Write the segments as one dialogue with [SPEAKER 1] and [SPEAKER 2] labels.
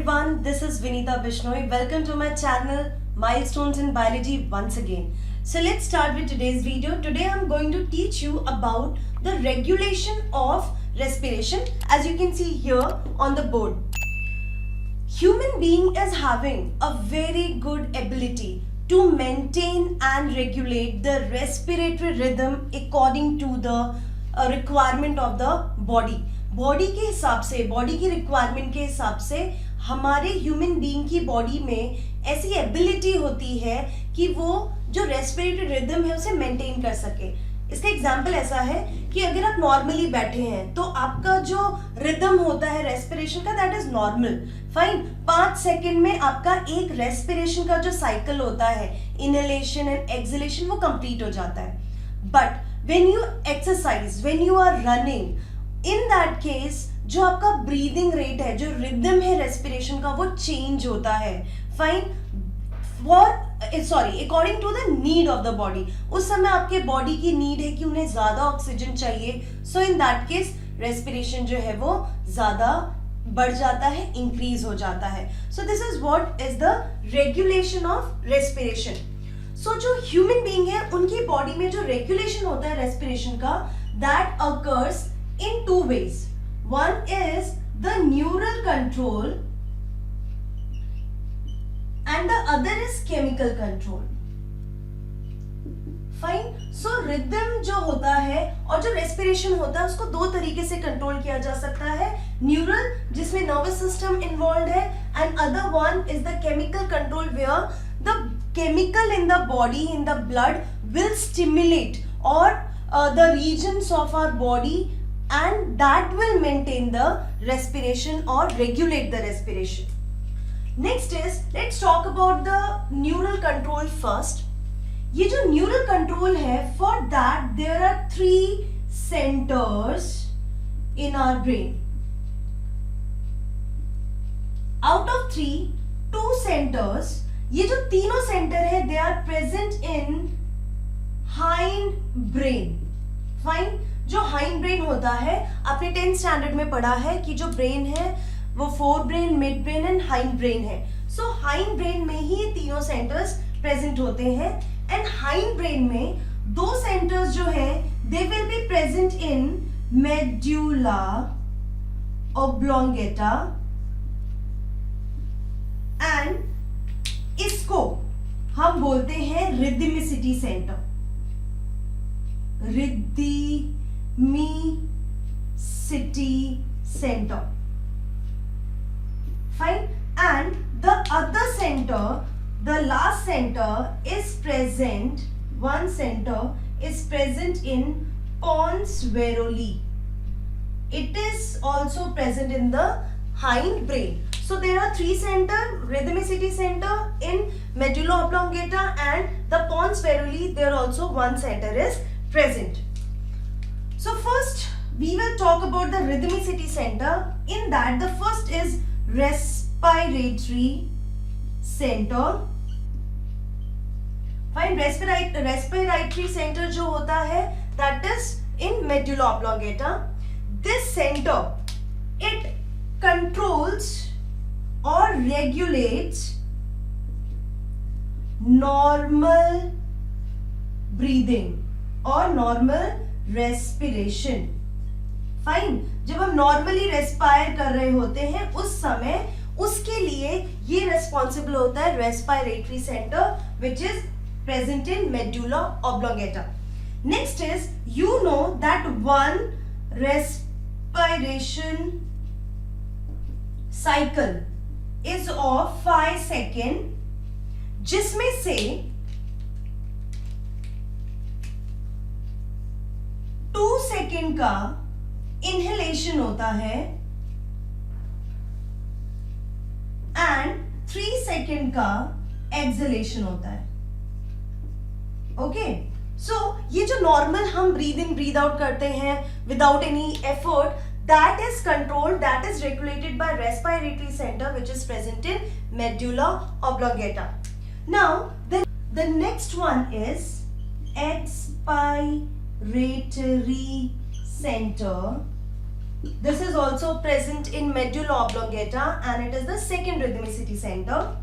[SPEAKER 1] everyone, this is Vinita Bishnoi. Welcome to my channel Milestones in Biology once again. So let's start with today's video. Today I'm going to teach you about the regulation of respiration, as you can see here on the board. Human being is having a very good ability to maintain and regulate the respiratory rhythm according to the requirement of the body. Body के हिसाब से, body की requirement के हिसाब से हमारे human being की body में ऐसी एबिलिटी होती है कि वो जो रेस्पिरेटरी रिदम है उसे मेंटेन कर सके. इसका एग्जांपल ऐसा है कि अगर आप नॉर्मली बैठे हैं तो आपका जो रिदम होता है रेस्पिरेशन का, that is normal fine. 5 second में आपका एक रेस्पिरेशन का जो साइकिल होता है, इनहेलेशन एंड एक्सहेलेशन, वो कंप्लीट हो जाता है. But when you exercise, when you are running, in that case जो आपका ब्रीदिंग रेट है, जो रिदम है रेस्पिरेशन का, वो चेंज होता है. Fine. According to the need of the body. उस समय आपके बॉडी की नीड है कि उन्हें ज्यादा ऑक्सीजन चाहिए. सो इन दैट केस रेस्पिरेशन जो है वो ज्यादा बढ़ जाता है, इंक्रीज हो जाता है. So this is what is the regulation of respiration. So जो ह्यूमन बीइंग है उनकी बॉडी में जो रेगुलेशन होता है रेस्पिरेशन का, that occurs in 2 ways. One is the neural control and the other is chemical control. Fine. So rhythm जो होता है और जो respiration होता है उसको 2 तरीके से कंट्रोल किया जा सकता है. न्यूरल, जिसमें नर्वस सिस्टम इन्वॉल्व है, and other one is the chemical control where the chemical in the body, in the blood will stimulate or the regions of our body, and that will maintain the respiration or regulate the respiration. Next is, let's talk about the neural control first. ये जो neural control है, for that there are 3 centers in our brain. Out of 3, 2 centers, ये जो तीनों center है, they are present in hind brain. Fine. जो hind brain होता है, आपने 10th स्टैंडर्ड में पढ़ा है कि जो ब्रेन है वो fore brain, mid brain and hind brain है. सो हाइंड ब्रेन में ही ये तीनों सेंटर्स प्रेजेंट होते हैं. एंड हाइंड ब्रेन में 2 सेंटर्स जो है, they will be present in medulla oblongata, and इसको हम बोलते हैं rhythmicity centre. City center. Fine. And the other center, the last center is present, one center is present in pons varolii. It is also present in the hind brain. So there are 3 center, rhythmicity center in medulla oblongata, and the pons varolii, there also one center is present. So first we will talk about the rhythmicity center. In that, the first is respiratory center. Fine. Respiratory center जो होता है, that is in medulla oblongata. This center, it controls or regulates normal breathing और normal respiration. Fine. जब हम normally respire कर रहे होते हैं उस समय उसके लिए ये रेस्पॉन्सिबल होता है respiratory centre, which is present in medulla oblongata. Next is, you know that one respiration cycle is of 5 second, जिसमें से 2 सेकेंड का इनहेलेशन होता है एंड 3 सेकेंड का एक्सहेलेशन होता है. ओके. सो ये जो नॉर्मल हम ब्रीद इन ब्रीद आउट करते हैं without any effort, that is controlled, that is regulated by respiratory centre which is present in medulla oblongata. Now the next one is expiratory center This is also present in medulla oblongata and it is the second rhythmicity center.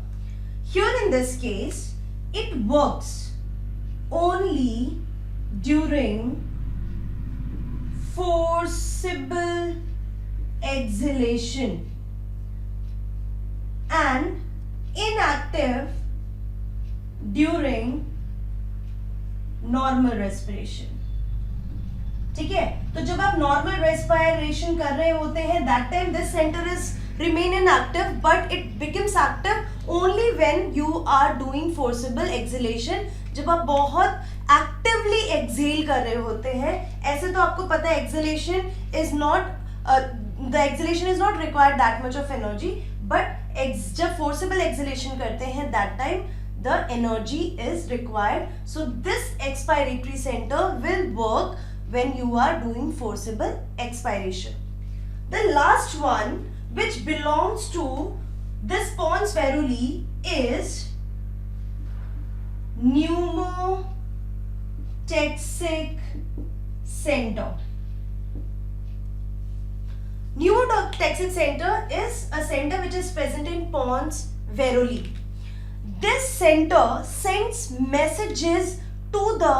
[SPEAKER 1] Here in this case, it works only during forcible exhalation and inactive during normal respiration. ठीक है, तो जब आप normal respiration कर रहे होते हैं that time this centre is remain inactive but it becomes active only when you are doing forcible exhalation. जब आप बहुत एक्टिवली एक्सहेल कर रहे होते हैं, ऐसे तो आपको पता है exhalation is not the exhalation is not required that much of energy, but जब फोर्सिबल एक्सहेलेशन करते हैं that time the energy is required. So this expiratory centre will work when you are doing forcible expiration. The last one which belongs to this pons varoli is pneumotaxic center. Pneumotaxic center is a center which is present in pons varoli. This center sends messages to the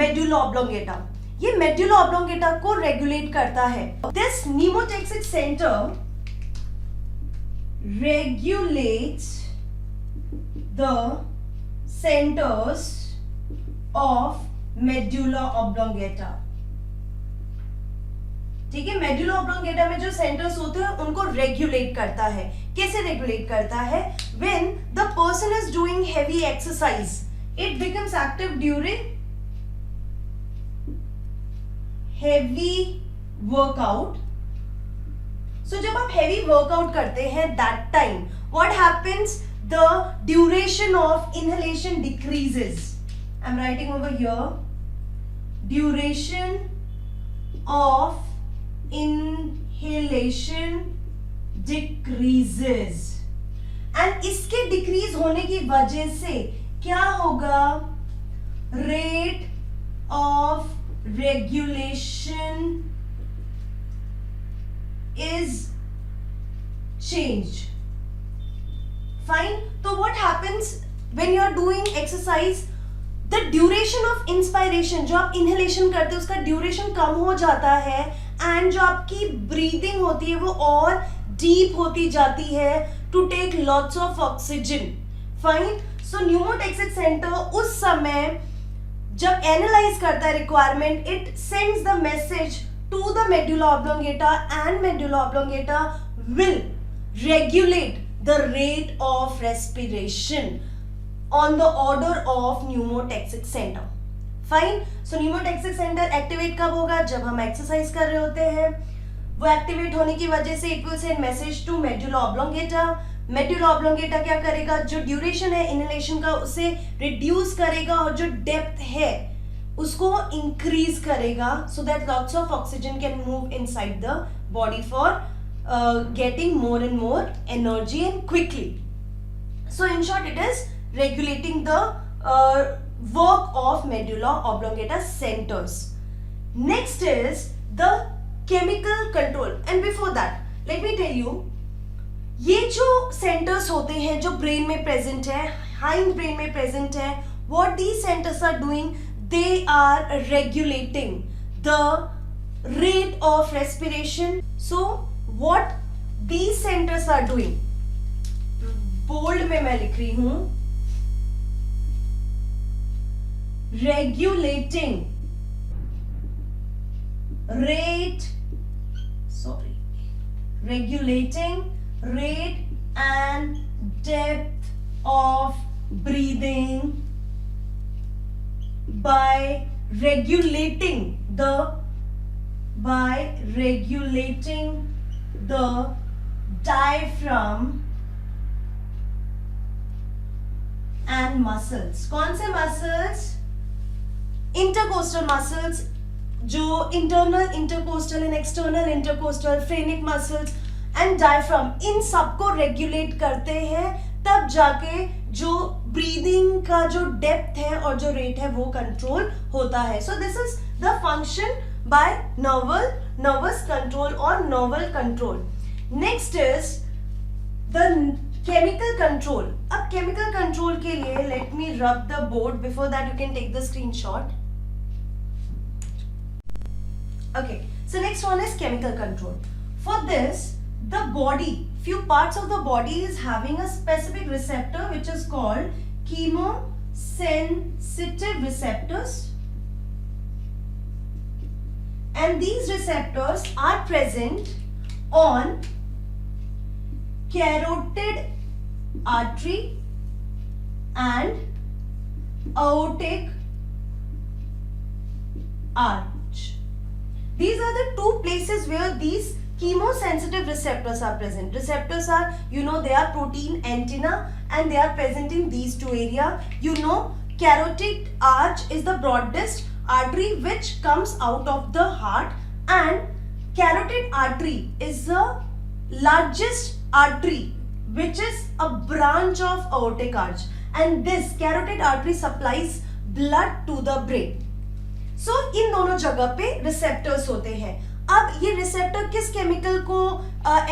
[SPEAKER 1] medulla oblongata. ये medulla oblongata को regulate करता है. This pneumotaxic centre regulates the centres of medulla oblongata. ठीक है, medulla oblongata में जो centres होते हैं उनको रेगुलेट करता है. कैसे रेगुलेट करता है? When the person is doing heavy exercise it becomes active during heavy workout. So जब आप heavy workout करते हैं that time what happens? The duration of inhalation decreases. I'm writing over here duration of inhalation decreases. And इसके decrease होने की वजह से क्या होगा? Rate of regulation is changed. Fine. So what happens when you are doing exercise? The duration of inspiration, जो आप inhalation करते हैं उसका duration कम हो जाता है and जो आपकी breathing होती है वो और deep होती जाती है to take lots of oxygen. Fine. So pneumotaxic center उस समय जब एनालाइज करता है requirement it sends the message to the medulla oblongata and medulla oblongata will regulate the rate of respiration on the order of pneumotaxic centre. Fine. So pneumotaxic centre activate कब होगा? जब हम exercise कर रहे होते हैं. वो एक्टिवेट होने की वजह से it will send message to medulla oblongata. Medulla oblongata क्या करेगा? जो ड्यूरेशन है इनहेलेशन का उसे रिड्यूस करेगा और जो डेप्थ है उसको इंक्रीज करेगा so that lots of oxygen can move inside the body for getting more and more energy and quickly. So in short it is regulating the work of medulla oblongata centers. Next is the chemical control, and before that let me tell you ये जो centres होते हैं जो brain में present है, hind brain में present है, what these centers are doing, they are regulating the rate of respiration. So what these centers are doing, bold में मैं लिख रही हूं, regulating rate and depth of breathing by regulating the diaphragm and muscles. कौन से muscles? Intercostal muscles, जो internal intercostal and external intercostal, phrenic muscles and diaphragm, इन सबको regulate करते हैं. तब जाके जो ब्रीदिंग का जो डेप्थ है और जो रेट है वो कंट्रोल होता है. So this is the function by nervous control or novel control. Next is the chemical control. अब chemical control के लिए let me rub the board. Before that you can take the screenshot. Okay, so next one is chemical control. For this, the body, few parts of the body is having a specific receptor which is called chemosensitive receptors, and these receptors are present on carotid artery and aortic arch. These are the two places where these chemosensitive receptors are present. Receptors are, you know, they are protein antenna and they are present in these two areas. You know, carotid arch is the broadest artery which comes out of the heart, and carotid artery is the largest artery which is a branch of aortic arch, and this carotid artery supplies blood to the brain. So इन दोनों जगह पे receptors होते हैं. अब ये receptor किस chemical को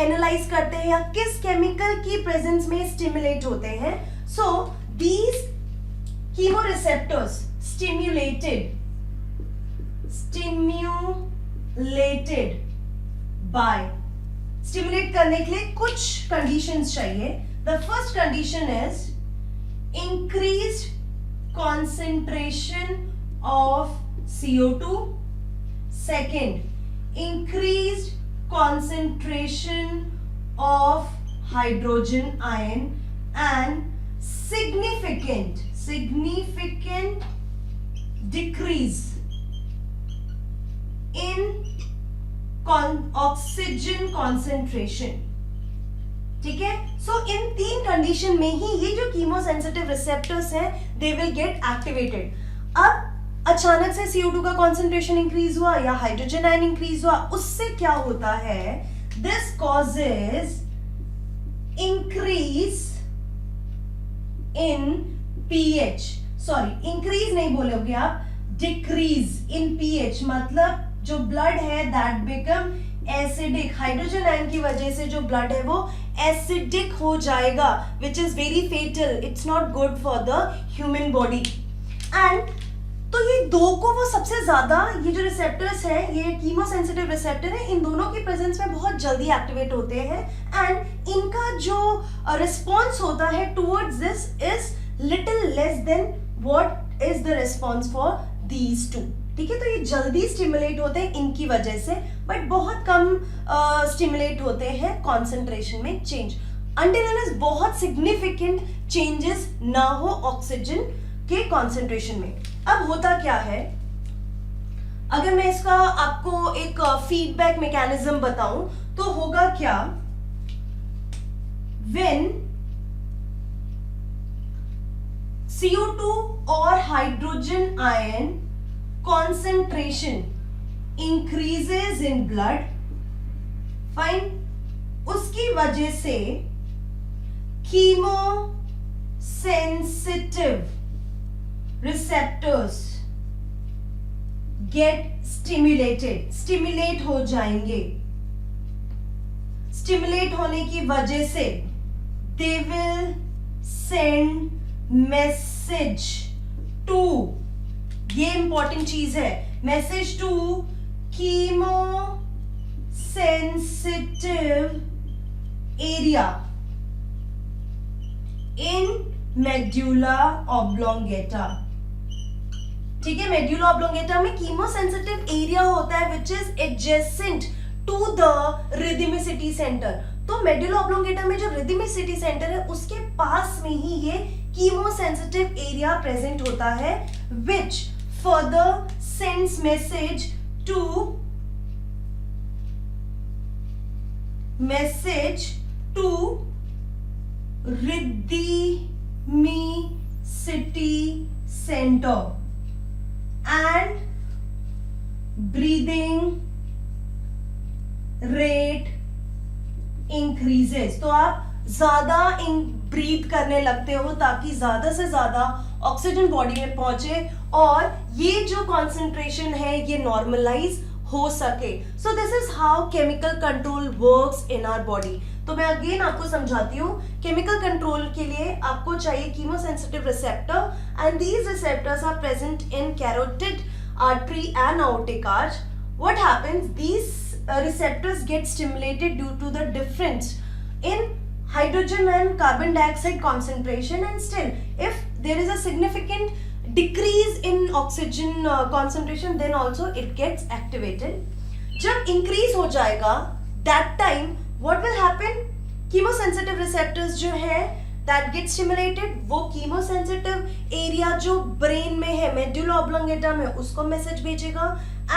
[SPEAKER 1] analyse करते हैं या किस केमिकल की प्रेजेंस में स्टिमुलेट होते हैं? So these chemoreceptors stimulated by, stimulate करने के लिए कुछ कंडीशंस चाहिए. The first condition is increased concentration of CO2. Second, increased concentration of hydrogen ion and significant decrease in oxygen concentration. ठीक है. सो इन तीन कंडीशन में ही ये जो कीमोसेंसिटिव रिसेप्टर्स हैं दे विल गेट एक्टिवेटेड. अब अचानक से CO2 का कॉन्सेंट्रेशन इंक्रीज हुआ या हाइड्रोजन आयन इंक्रीज हुआ, उससे क्या होता है? This causes increase in pH. Sorry, increase नहीं बोलोगे आप, डिक्रीज इन pH. मतलब जो ब्लड है that become acidic. Hydrogen ion की वजह से जो ब्लड है वो एसिडिक हो जाएगा, which is very fatal. It's not good for the human body. And तो ये दो को वो सबसे ज्यादा, ये जो रिसेप्टर्स हैं, ये कीमोसेंसिटिव रिसेप्टर है, इन दोनों की प्रेजेंस में बहुत जल्दी एक्टिवेट होते हैं, एंड इनका जो रिस्पॉन्स होता है towards this is little less than what is the response for these two. ठीक है, तो ये जल्दी स्टिमुलेट होते हैं इनकी वजह से, बट बहुत कम स्टिमुलेट होते हैं कॉन्सेंट्रेशन में चेंज, अंटिल अनलेस बहुत सिग्निफिकेंट चेंजेस ना हो ऑक्सीजन के कॉन्सेंट्रेशन में. अब होता क्या है, अगर मैं इसका आपको एक फीडबैक मैकेनिज्म बताऊं तो होगा क्या? व्हेन CO2 और hydrogen ion concentration increases in blood, fine, उसकी वजह से कीमोसेंसिटिव receptors get stimulate हो जाएंगे. स्टिमुलेट होने की वजह से they will send message to, ये इंपॉर्टेंट चीज है, message to chemosensitive area in medulla oblongata. ठीक है, मेड्यूला ऑब्लोंगेटा में कीमोसेंसिटिव एरिया होता है which is adjacent to the rhythmicity centre. तो मेड्यूला ऑब्लोंगेटा में जो रिदमिसिटी सेंटर है उसके पास में ही ये कीमोसेंसिटिव एरिया प्रेजेंट होता है, which further sends message to rhythmicity centre and breathing rate increases. तो आप ज्यादा ब्रीथ करने लगते हो ताकि ज्यादा से ज्यादा ऑक्सीजन बॉडी में पहुंचे और ये जो कॉन्सेंट्रेशन है ये नॉर्मलाइज हो सके. So this is how chemical control works in our body. तो मैं अगेन आपको समझाती हूँ. केमिकल कंट्रोल के लिए आपको चाहिए chemosensitive receptor, and these receptors are present in carotid artery and aortic arch. What happens? These receptors get stimulated due to the difference in hydrogen and carbon dioxide concentration, and still if there is a significant decrease in oxygen concentration, then also it gets activated. जब increase हो जाएगा, that time what will happen? Chemosensitive receptors जो है that get stimulated, वो chemosensitive area जो brain में है, medulla oblongata में, उसको message भेजेगा,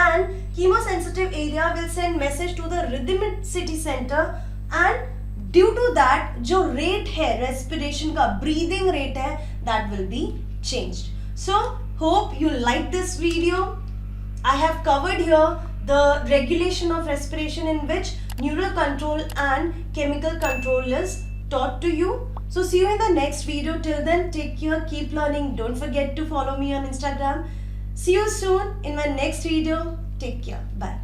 [SPEAKER 1] and chemosensitive area will send message to the rhythmicity center, and due to that जो रेट है रेस्पिरेशन का, ब्रीदिंग रेट है, that will be changed. So hope you like this video. I have covered here the regulation of respiration in which neural control and chemical control is taught to you. So see you in the next video. Till then, take care, keep learning. Don't forget to follow me on Instagram. See you soon in my next video. Take care. Bye.